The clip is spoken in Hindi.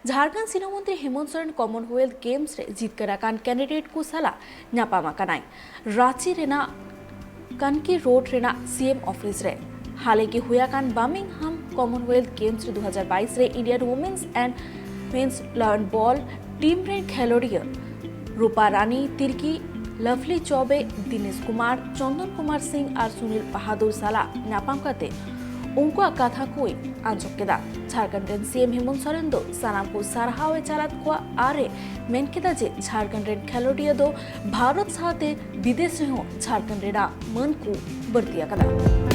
झारखंड सीना मंत्री हेमंत सोरेन कॉमनवेल्थ गेम्स रे जितकर आकान कैंडिडेट को सला ᱧᱟᱯᱟᱢ ᱟᱠᱟᱱᱟᱭ रांची रेना कनकी रोड रेना सीएम ऑफिस रे हाले की हुआ कान बर्मिंघम कॉमनवेल्थ गेम्स रे 2022 रे Indian women's and men's lawn ball team रे खेलोड़िया रूपा रानी तिर्की लवली चौबे दिनेश कुमार चंदन कुमार सिंह और सुनील बहादुर साला ᱧᱟᱯᱟᱢ काते उनको कथा को आंजम केदा झारखंड रेन सीएम हेमंत सोरेन दो सानाम को सारहावे चालात को आरे मेन केदा जे झारखंड रेन खेलोडिया दो भारत साथे विदेश रे हो झारखंड रेना मन को बर्तिया कदा।